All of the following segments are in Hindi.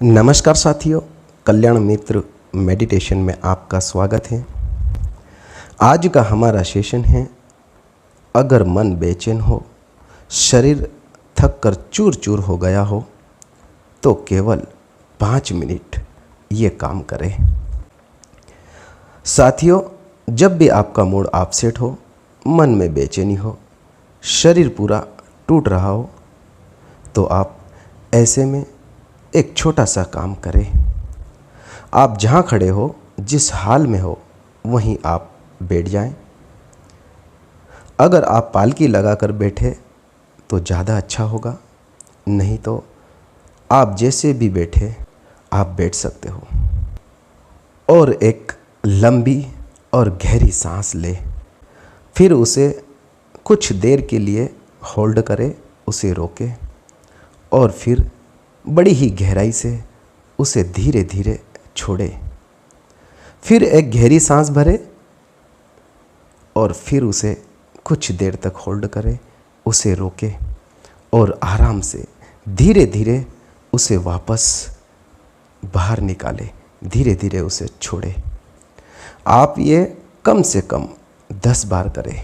नमस्कार साथियों, कल्याण मित्र मेडिटेशन में आपका स्वागत है। आज का हमारा सेशन है, अगर मन बेचैन हो, शरीर थक कर चूर चूर हो गया हो तो केवल 5 मिनट ये काम करें। साथियों, जब भी आपका मूड अपसेट हो, मन में बेचैनी हो, शरीर पूरा टूट रहा हो, तो आप ऐसे में एक छोटा सा काम करें। आप जहाँ खड़े हो, जिस हाल में हो, वहीं आप बैठ जाएं। अगर आप पालकी लगाकर बैठे तो ज़्यादा अच्छा होगा, नहीं तो आप जैसे भी बैठे आप बैठ सकते हो। और एक लंबी और गहरी सांस ले, फिर उसे कुछ देर के लिए होल्ड करें, उसे रोके और फिर बड़ी ही गहराई से उसे धीरे धीरे छोड़े। फिर एक गहरी सांस भरे और फिर उसे कुछ देर तक होल्ड करें, उसे रोके और आराम से धीरे धीरे उसे वापस बाहर निकाले, धीरे धीरे उसे छोड़े। आप ये कम से कम 10 बार करें।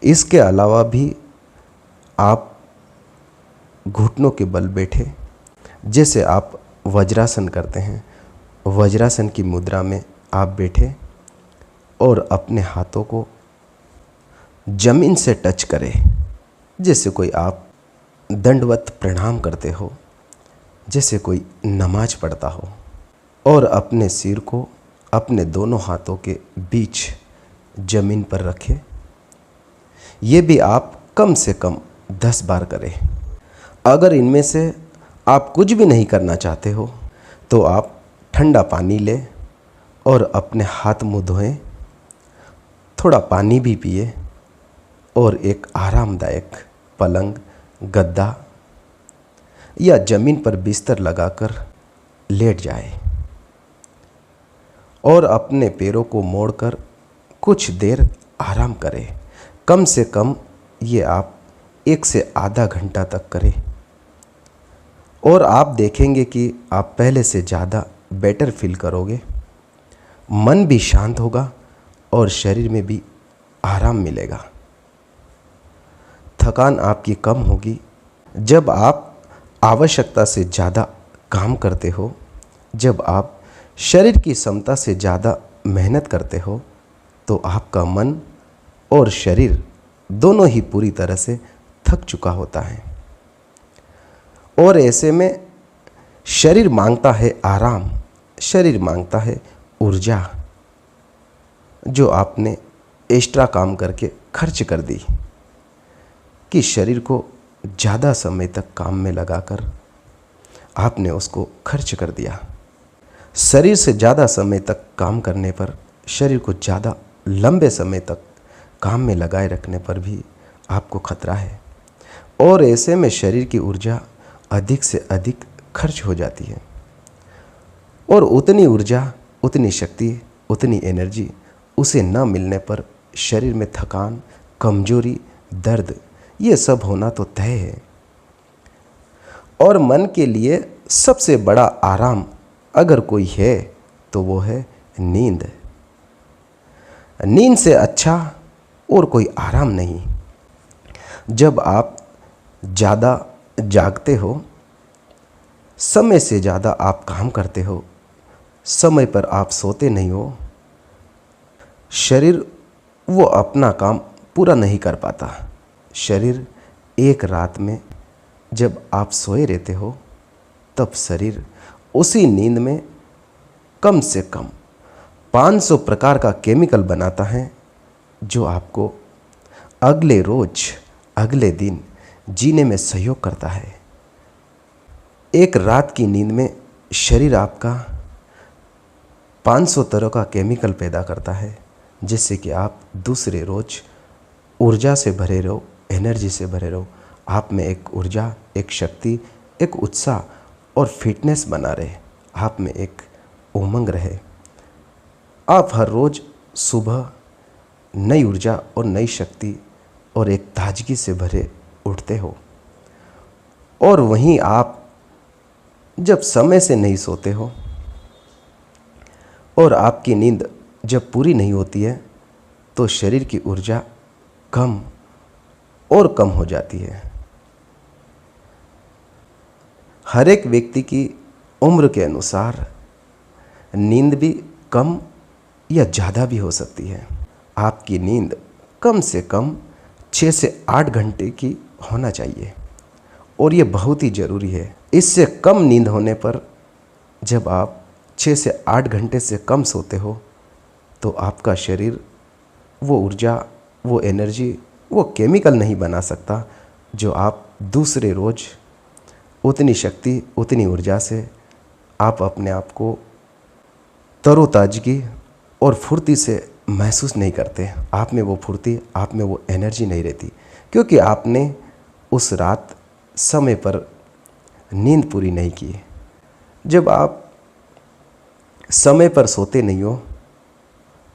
इसके अलावा भी आप घुटनों के बल बैठे, जैसे आप वज्रासन करते हैं, वज्रासन की मुद्रा में आप बैठे और अपने हाथों को जमीन से टच करें, जैसे कोई आप दंडवत प्रणाम करते हो, जैसे कोई नमाज पढ़ता हो। और अपने सिर को अपने दोनों हाथों के बीच जमीन पर रखें। ये भी आप कम से कम 10 बार करें। अगर इनमें से आप कुछ भी नहीं करना चाहते हो तो आप ठंडा पानी लें और अपने हाथ मुँह धोएं, थोड़ा पानी भी पिए और एक आरामदायक पलंग, गद्दा या ज़मीन पर बिस्तर लगाकर लेट जाए और अपने पैरों को मोड़कर कुछ देर आराम करें। कम से कम ये आप 1 से आधा घंटा तक करें और आप देखेंगे कि आप पहले से ज़्यादा बेटर फील करोगे, मन भी शांत होगा और शरीर में भी आराम मिलेगा। थकान आपकी कम होगी। जब आप आवश्यकता से ज़्यादा काम करते हो, जब आप शरीर की क्षमता से ज़्यादा मेहनत करते हो, तो आपका मन और शरीर दोनों ही पूरी तरह से थक चुका होता है। और ऐसे में शरीर मांगता है आराम, शरीर मांगता है ऊर्जा, जो आपने एक्स्ट्रा काम करके खर्च कर दी, कि शरीर को ज़्यादा समय तक काम में लगाकर आपने उसको खर्च कर दिया। शरीर से ज़्यादा समय तक काम करने पर, शरीर को ज़्यादा लंबे समय तक काम में लगाए रखने पर भी आपको खतरा है। और ऐसे में शरीर की ऊर्जा अधिक से अधिक खर्च हो जाती है और उतनी ऊर्जा, उतनी शक्ति, उतनी एनर्जी उसे न मिलने पर शरीर में थकान, कमजोरी, दर्द, ये सब होना तो तय है। और मन के लिए सबसे बड़ा आराम अगर कोई है तो वो है नींद। नींद से अच्छा और कोई आराम नहीं। जब आप ज़्यादा जागते हो, समय से ज़्यादा आप काम करते हो, समय पर आप सोते नहीं हो, शरीर वो अपना काम पूरा नहीं कर पाता। शरीर एक रात में जब आप सोए रहते हो, तब शरीर उसी नींद में कम से कम 500 प्रकार का केमिकल बनाता है, जो आपको अगले रोज, अगले दिन जीने में सहयोग करता है। एक रात की नींद में शरीर आपका 500 तरह का केमिकल पैदा करता है, जिससे कि आप दूसरे रोज ऊर्जा से भरे रहो, एनर्जी से भरे रहो। आप में एक ऊर्जा, एक शक्ति, एक उत्साह और फिटनेस बना रहे, आप में एक उमंग रहे। आप हर रोज सुबह नई ऊर्जा और नई शक्ति और एक ताजगी से भरे उठते हो। और वहीं आप जब समय से नहीं सोते हो और आपकी नींद जब पूरी नहीं होती है तो शरीर की ऊर्जा कम और कम हो जाती है। हर एक व्यक्ति की उम्र के अनुसार नींद भी कम या ज़्यादा भी हो सकती है। आपकी नींद कम से कम 6 से 8 घंटे की होना चाहिए और ये बहुत ही ज़रूरी है। इससे कम नींद होने पर जब आप 6 से 8 घंटे से कम सोते हो तो आपका शरीर वो ऊर्जा, वो एनर्जी, वो केमिकल नहीं बना सकता जो आप दूसरे रोज़ उतनी शक्ति, उतनी ऊर्जा से आप अपने आप को तरोताजगी और फुर्ती से महसूस नहीं करते। आप में वो फुर्ती, आप में वो एनर्जी नहीं रहती, क्योंकि आपने उस रात समय पर नींद पूरी नहीं की। जब आप समय पर सोते नहीं हो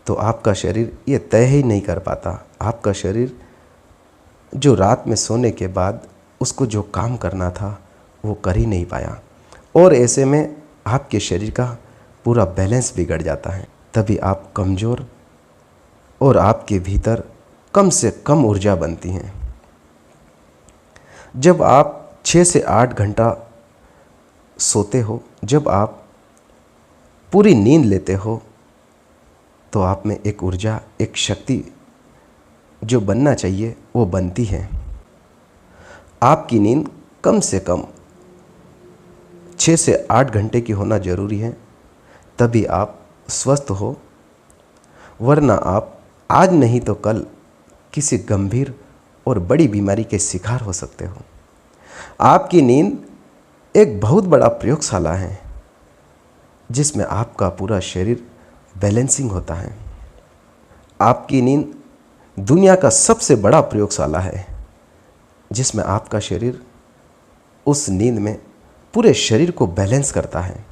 तो आपका शरीर ये तय ही नहीं कर पाता। आपका शरीर जो रात में सोने के बाद उसको जो काम करना था वो कर ही नहीं पाया और ऐसे में आपके शरीर का पूरा बैलेंस बिगड़ जाता है। तभी आप कमज़ोर और आपके भीतर कम से कम ऊर्जा बनती हैं। जब आप 6 से 8 घंटा सोते हो, जब आप पूरी नींद लेते हो तो आप में एक ऊर्जा, एक शक्ति जो बनना चाहिए वो बनती है। आपकी नींद कम से कम 6 से 8 घंटे की होना ज़रूरी है, तभी आप स्वस्थ हो, वरना आप आज नहीं तो कल किसी गंभीर और बड़ी बीमारी के शिकार हो सकते हो। आपकी नींद एक बहुत बड़ा प्रयोगशाला है जिसमें आपका पूरा शरीर बैलेंसिंग होता है। आपकी नींद दुनिया का सबसे बड़ा प्रयोगशाला है जिसमें आपका शरीर उस नींद में पूरे शरीर को बैलेंस करता है।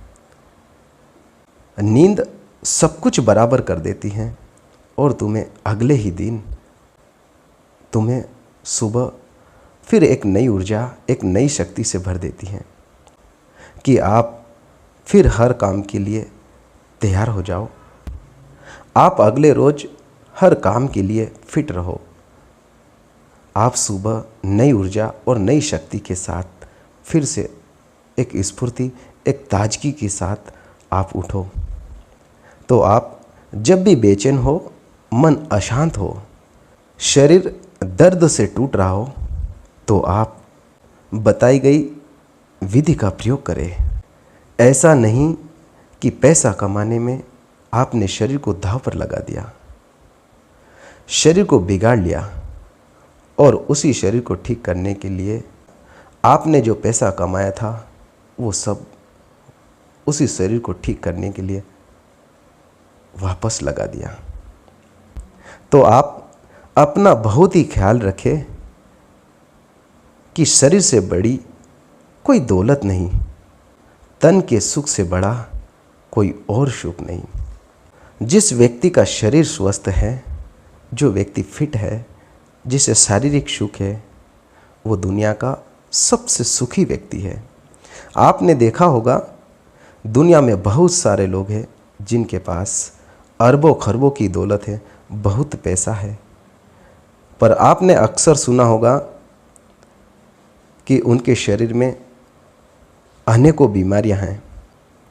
नींद सब कुछ बराबर कर देती है और तुम्हें अगले ही दिन, तुम्हें सुबह फिर एक नई ऊर्जा, एक नई शक्ति से भर देती है कि आप फिर हर काम के लिए तैयार हो जाओ। आप अगले रोज़ हर काम के लिए फिट रहो। आप सुबह नई ऊर्जा और नई शक्ति के साथ फिर से एक स्फूर्ति, एक ताजगी के साथ आप उठो। तो आप जब भी बेचैन हो, मन अशांत हो, शरीर दर्द से टूट रहा हो, तो आप बताई गई विधि का प्रयोग करें। ऐसा नहीं कि पैसा कमाने में आपने शरीर को दांव पर लगा दिया, शरीर को बिगाड़ लिया और उसी शरीर को ठीक करने के लिए आपने जो पैसा कमाया था वो सब उसी शरीर को ठीक करने के लिए वापस लगा दिया। तो आप अपना बहुत ही ख्याल रखें कि शरीर से बड़ी कोई दौलत नहीं, तन के सुख से बड़ा कोई और सुख नहीं। जिस व्यक्ति का शरीर स्वस्थ है, जो व्यक्ति फिट है, जिसे शारीरिक सुख है, वो दुनिया का सबसे सुखी व्यक्ति है। आपने देखा होगा दुनिया में बहुत सारे लोग हैं जिनके पास अरबों खरबों की दौलत है, बहुत पैसा है, पर आपने अक्सर सुना होगा कि उनके शरीर में अनेकों बीमारियां हैं।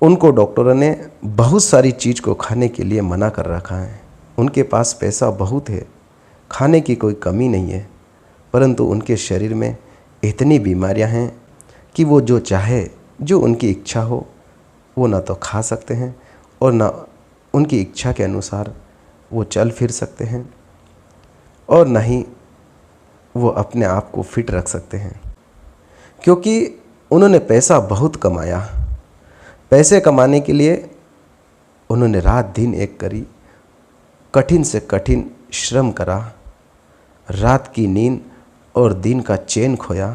उनको डॉक्टरों ने बहुत सारी चीज़ को खाने के लिए मना कर रखा है। उनके पास पैसा बहुत है, खाने की कोई कमी नहीं है, परंतु उनके शरीर में इतनी बीमारियां हैं कि वो जो चाहे, जो उनकी इच्छा हो, वो ना तो खा सकते हैं और ना उनकी इच्छा के अनुसार वो चल फिर सकते हैं और ना ही वो अपने आप को फिट रख सकते हैं, क्योंकि उन्होंने पैसा बहुत कमाया। पैसे कमाने के लिए उन्होंने रात दिन एक करी, कठिन से कठिन श्रम करा, रात की नींद और दिन का चैन खोया,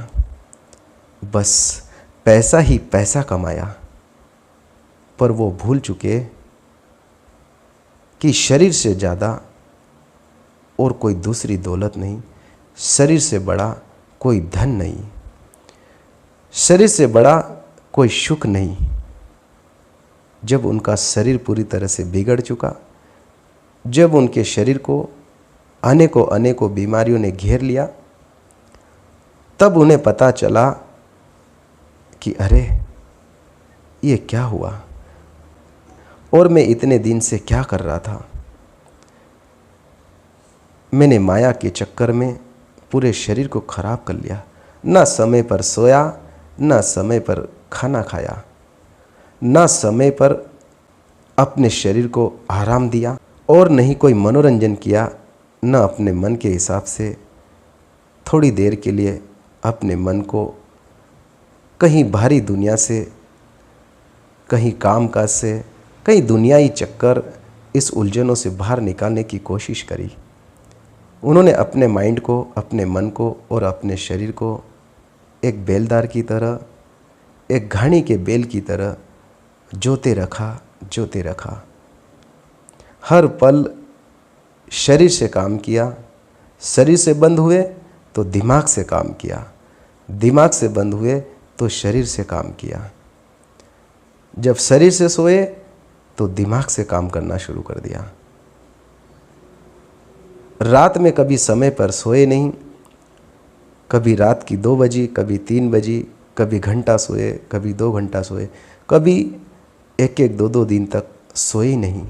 बस पैसा ही पैसा कमाया। पर वो भूल चुके कि शरीर से ज़्यादा और कोई दूसरी दौलत नहीं, शरीर से बड़ा कोई धन नहीं, शरीर से बड़ा कोई सुख नहीं। जब उनका शरीर पूरी तरह से बिगड़ चुका, जब उनके शरीर को अनेकों अनेकों बीमारियों ने घेर लिया, तब उन्हें पता चला कि अरे ये क्या हुआ और मैं इतने दिन से क्या कर रहा था। मैंने माया के चक्कर में पूरे शरीर को खराब कर लिया। ना समय पर सोया, ना समय पर खाना खाया, ना समय पर अपने शरीर को आराम दिया और नहीं कोई मनोरंजन किया, न अपने मन के हिसाब से थोड़ी देर के लिए अपने मन को कहीं बाहरी दुनिया से, कहीं कामकाज से, कहीं दुनियाई चक्कर, इस उलझनों से बाहर निकालने की कोशिश करी। उन्होंने अपने माइंड को, अपने मन को और अपने शरीर को एक बेलदार की तरह, एक घानी के बेल की तरह जोते रखा। हर पल शरीर से काम किया, शरीर से बंद हुए तो दिमाग से काम किया, दिमाग से बंद हुए तो शरीर से काम किया। जब शरीर से सोए तो दिमाग से काम करना शुरू कर दिया। रात में कभी समय पर सोए नहीं, कभी रात की 2 बजी, कभी 3 बजी, कभी घंटा सोए, कभी 2 घंटा सोए, कभी 1-1, 2-2 दिन तक सोए नहीं।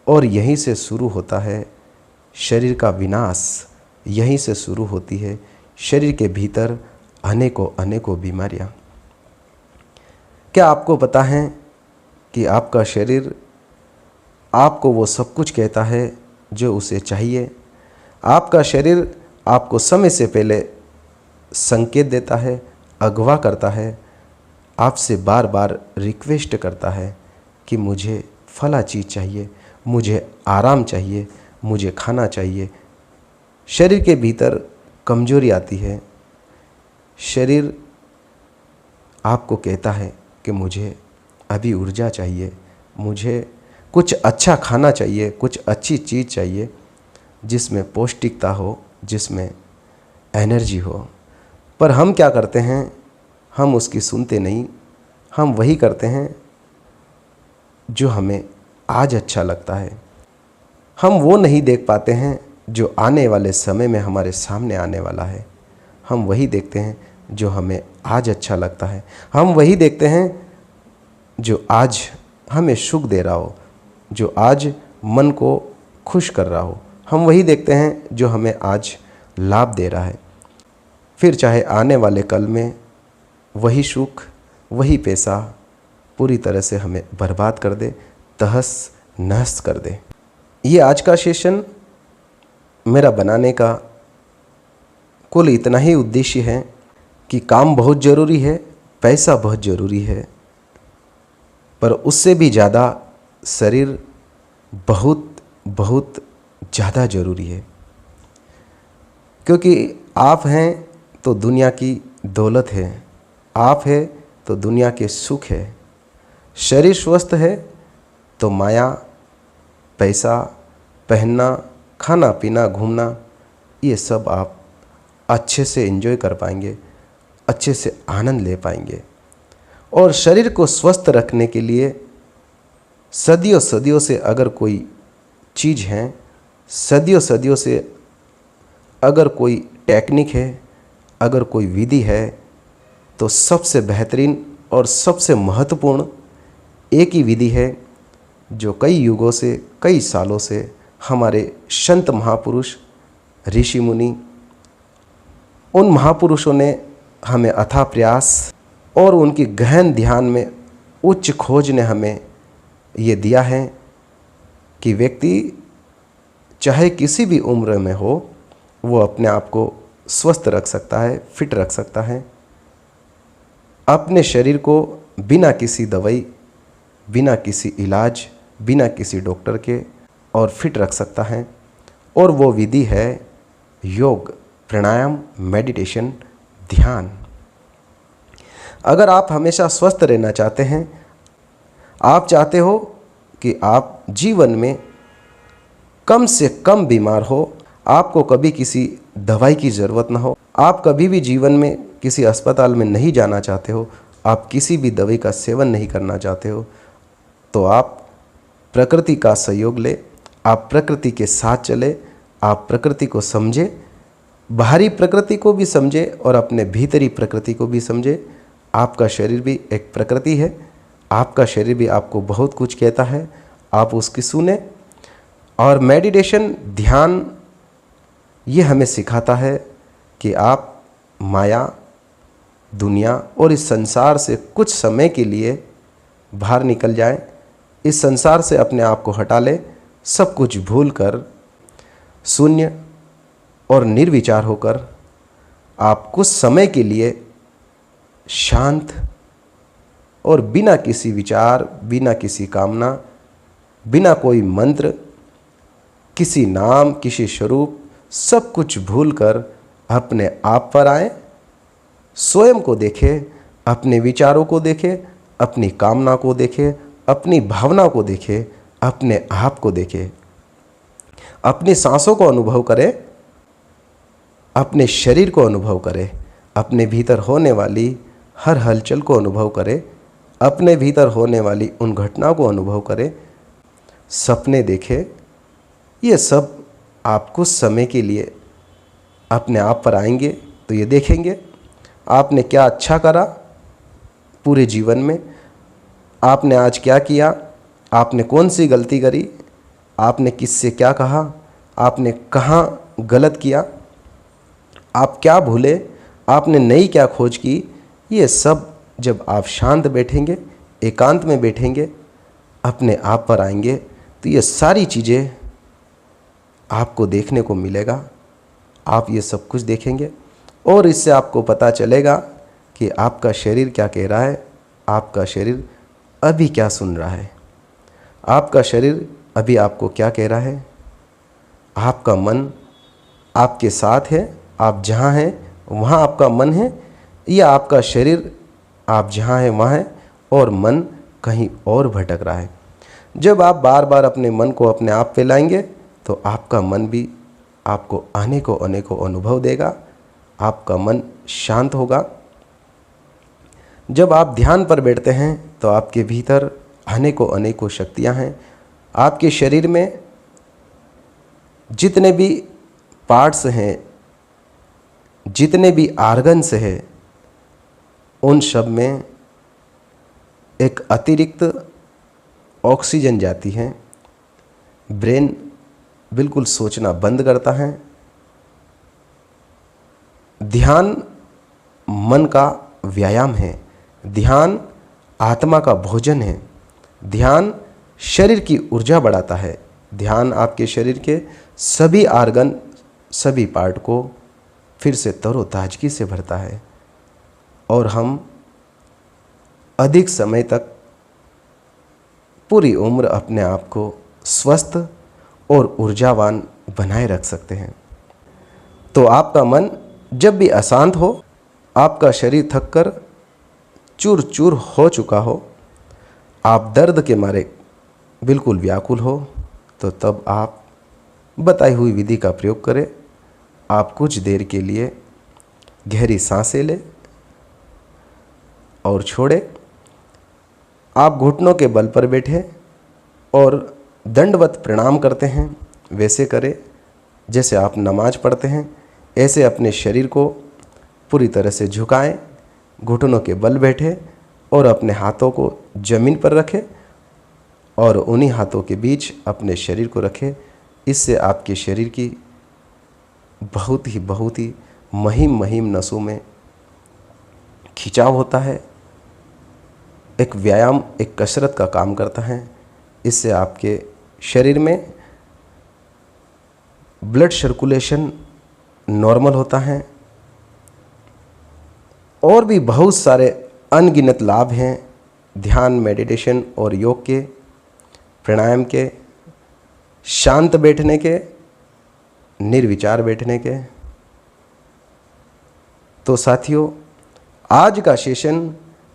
और यहीं से शुरू होता है शरीर का विनाश, यहीं से शुरू होती है शरीर के भीतर अनेकों अनेकों बीमारियां। क्या आपको पता है कि आपका शरीर आपको वो सब कुछ कहता है जो उसे चाहिए? आपका शरीर आपको समय से पहले संकेत देता है, अगवा करता है, आपसे बार बार रिक्वेस्ट करता है कि मुझे फला चीज़ चाहिए, मुझे आराम चाहिए, मुझे खाना चाहिए। शरीर के भीतर कमजोरी आती है, शरीर आपको कहता है कि मुझे अभी ऊर्जा चाहिए, मुझे कुछ अच्छा खाना चाहिए, कुछ अच्छी चीज़ चाहिए जिसमें पौष्टिकता हो, जिसमें एनर्जी हो। पर हम क्या करते हैं? हम उसकी सुनते नहीं, हम वही करते हैं जो हमें आज अच्छा लगता है। हम वो नहीं देख पाते हैं जो आने वाले समय में हमारे सामने आने वाला है। हम वही देखते हैं जो हमें आज अच्छा लगता है। हम वही देखते हैं जो आज हमें सुख दे रहा हो, जो आज मन को खुश कर रहा हो। हम वही देखते हैं जो हमें आज लाभ दे रहा है। फिर चाहे आने वाले कल में वही सुख, वही पैसा पूरी तरह से हमें बर्बाद कर दे, तहस नहस कर दे। ये आज का सेशन मेरा बनाने का कुल इतना ही उद्देश्य है कि काम बहुत ज़रूरी है, पैसा बहुत ज़रूरी है, पर उससे भी ज़्यादा शरीर बहुत बहुत ज़्यादा ज़रूरी है। क्योंकि आप हैं तो दुनिया की दौलत है, आप है तो दुनिया के सुख है। शरीर स्वस्थ है तो माया, पैसा, पहनना, खाना पीना, घूमना, ये सब आप अच्छे से एंजॉय कर पाएंगे, अच्छे से आनंद ले पाएंगे। और शरीर को स्वस्थ रखने के लिए सदियों सदियों से अगर कोई चीज़ है, सदियों सदियों से अगर कोई टेक्निक है, अगर कोई विधि है, तो सबसे बेहतरीन और सबसे महत्वपूर्ण एक ही विधि है जो कई युगों से, कई सालों से हमारे संत महापुरुष, ऋषि मुनि, उन महापुरुषों ने हमें अथाह प्रयास और उनकी गहन ध्यान में उच्च खोज ने हमें ये दिया है कि व्यक्ति चाहे किसी भी उम्र में हो, वो अपने आप को स्वस्थ रख सकता है, फिट रख सकता है, अपने शरीर को बिना किसी दवाई, बिना किसी इलाज, बिना किसी डॉक्टर के और फिट रख सकता है। और वो विधि है योग, प्राणायाम, मेडिटेशन, ध्यान। अगर आप हमेशा स्वस्थ रहना चाहते हैं, आप चाहते हो कि आप जीवन में कम से कम बीमार हो, आपको कभी किसी दवाई की ज़रूरत ना हो, आप कभी भी जीवन में किसी अस्पताल में नहीं जाना चाहते हो, आप किसी भी दवाई का सेवन नहीं करना चाहते हो, तो आप प्रकृति का सहयोग ले, आप प्रकृति के साथ चले, आप प्रकृति को समझे, बाहरी प्रकृति को भी समझे और अपने भीतरी प्रकृति को भी समझे। आपका शरीर भी एक प्रकृति है, आपका शरीर भी आपको बहुत कुछ कहता है, आप उसकी सुने। और मेडिटेशन, ध्यान, ये हमें सिखाता है कि आप माया, दुनिया और इस संसार से कुछ समय के लिए बाहर निकल जाएं, इस संसार से अपने आप को हटा लें, सब कुछ भूल कर शून्य और निर्विचार होकर आप कुछ समय के लिए शांत और बिना किसी विचार, बिना किसी कामना, बिना कोई मंत्र, किसी नाम, किसी स्वरूप, सब कुछ भूलकर अपने आप पर आए, स्वयं को देखें, अपने विचारों को देखें, अपनी कामना को देखें, अपनी भावना को देखें, अपने आप को देखें, अपनी सांसों को अनुभव करें, अपने शरीर को अनुभव करें, अपने भीतर होने वाली हर हलचल को अनुभव करें, अपने भीतर होने वाली उन घटनाओं को अनुभव करें, सपने देखें। ये सब आप कुछ समय के लिए अपने आप पर आएंगे तो ये देखेंगे आपने क्या अच्छा करा पूरे जीवन में, आपने आज क्या किया, आपने कौन सी गलती करी, आपने किससे क्या कहा, आपने कहाँ गलत किया, आप क्या भूले, आपने नई क्या खोज की। ये सब जब आप शांत बैठेंगे, एकांत में बैठेंगे, अपने आप पर आएंगे, तो ये सारी चीज़ें आपको देखने को मिलेगा। आप ये सब कुछ देखेंगे और इससे आपको पता चलेगा कि आपका शरीर क्या कह रहा है, आपका शरीर अभी क्या सुन रहा है, आपका शरीर अभी आपको क्या कह रहा है। आपका मन आपके साथ है, आप जहाँ हैं वहाँ आपका मन है, या आपका शरीर आप जहाँ हैं वहाँ है और मन कहीं और भटक रहा है। जब आप बार बार अपने मन को अपने आप पे लाएंगे तो आपका मन भी आपको अनेकों अनुभव देगा, आपका मन शांत होगा। जब आप ध्यान पर बैठते हैं तो आपके भीतर अनेकों शक्तियाँ हैं। आपके शरीर में जितने भी पार्ट्स हैं, जितने भी आर्गन्स हैं, उन सब में एक अतिरिक्त ऑक्सीजन जाती है। ब्रेन बिल्कुल सोचना बंद करता है। ध्यान मन का व्यायाम है, ध्यान आत्मा का भोजन है, ध्यान शरीर की ऊर्जा बढ़ाता है, ध्यान आपके शरीर के सभी आर्गन, सभी पार्ट को फिर से तरोताजगी से भरता है और हम अधिक समय तक, पूरी उम्र अपने आप को स्वस्थ और ऊर्जावान बनाए रख सकते हैं। तो आपका मन जब भी अशांत हो, आपका शरीर थककर चूर चूर हो चुका हो, आप दर्द के मारे बिल्कुल व्याकुल हो, तो तब आप बताई हुई विधि का प्रयोग करें। आप कुछ देर के लिए गहरी सांसें लें और छोड़ें। आप घुटनों के बल पर बैठे और दंडवत प्रणाम करते हैं, वैसे करें जैसे आप नमाज पढ़ते हैं। ऐसे अपने शरीर को पूरी तरह से झुकाएं, घुटनों के बल बैठे और अपने हाथों को ज़मीन पर रखें और उन्हीं हाथों के बीच अपने शरीर को रखें। इससे आपके शरीर की बहुत ही महीम नसों में खिंचाव होता है। एक व्यायाम, एक कसरत का काम करता है। इससे आपके शरीर में ब्लड सर्कुलेशन नॉर्मल होता है और भी बहुत सारे अनगिनत लाभ हैं ध्यान, मेडिटेशन और योग के, प्राणायाम के, शांत बैठने के, निर्विचार बैठने के। तो साथियों, आज का सेशन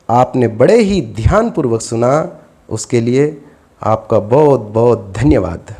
आपने बड़े ही ध्यानपूर्वक सुना, उसके लिए आपका बहुत बहुत धन्यवाद।